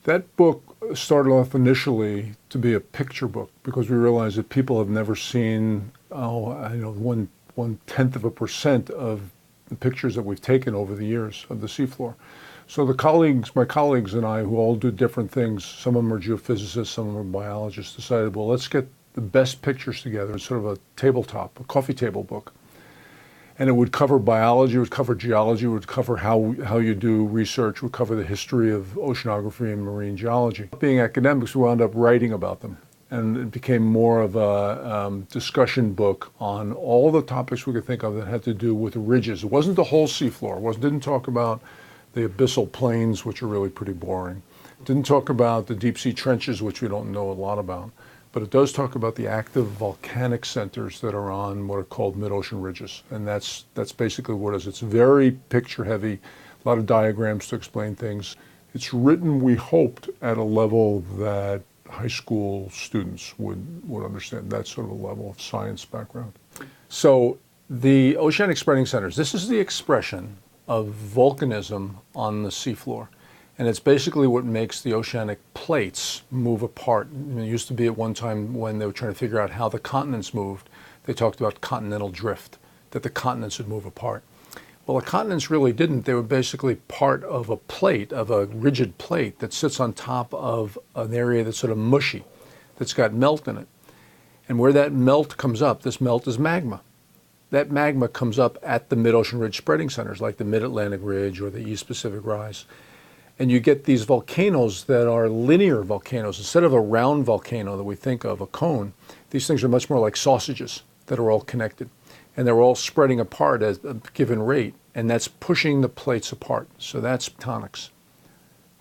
That book started off initially to be a picture book because we realized that people have never seen, one-tenth of a percent of the pictures that we've taken over the years of the seafloor. So my colleagues and I, who all do different things, some of them are geophysicists, some of them are biologists, decided, well, let's get the best pictures together in sort of a tabletop, a coffee table book. And it would cover biology, it would cover geology, it would cover how you do research, it would cover the history of oceanography and marine geology. Being academics, we wound up writing about them. And it became more of a discussion book on all the topics we could think of that had to do with ridges. It wasn't the whole seafloor. It didn't talk about the abyssal plains, which are really pretty boring. It didn't talk about the deep sea trenches, which we don't know a lot about. But it does talk about the active volcanic centers that are on what are called mid-ocean ridges. And that's basically what it is. It's very picture heavy, a lot of diagrams to explain things. It's written, we hoped, at a level that high school students would understand. That sort of a level of science background. So the oceanic spreading centers, this is the expression of volcanism on the seafloor. And it's basically what makes the oceanic plates move apart. It used to be at one time when they were trying to figure out how the continents moved, they talked about continental drift, that the continents would move apart. Well, the continents really didn't. They were basically part of a plate, of a rigid plate that sits on top of an area that's sort of mushy, that's got melt in it. And where that melt comes up, this melt is magma. That magma comes up at the mid-ocean ridge spreading centers, like the Mid-Atlantic Ridge or the East Pacific Rise. And you get these volcanoes that are linear volcanoes. Instead of a round volcano that we think of, a cone, these things are much more like sausages that are all connected. And they're all spreading apart at a given rate, and that's pushing the plates apart. So that's tectonics.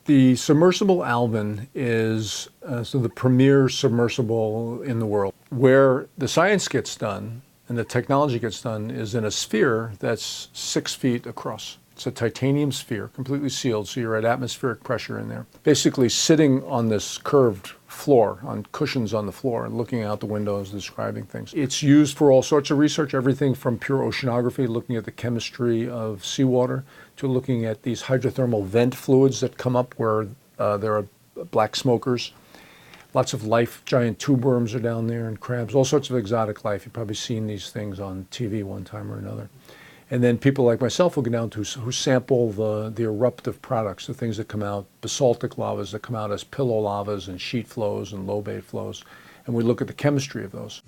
The submersible Alvin is the premier submersible in the world. Where the science gets done and the technology gets done is in a sphere that's 6 feet across. It's a titanium sphere, completely sealed, so you're at atmospheric pressure in there. Basically sitting on this curved floor, on cushions on the floor, and looking out the windows, describing things. It's used for all sorts of research, everything from pure oceanography, looking at the chemistry of seawater, to looking at these hydrothermal vent fluids that come up where there are black smokers. Lots of life, giant tube worms are down there, and crabs, all sorts of exotic life. You've probably seen these things on TV one time or another. And then people like myself will go down to who sample the eruptive products, the things that come out, basaltic lavas that come out as pillow lavas and sheet flows and low bay flows. And we look at the chemistry of those.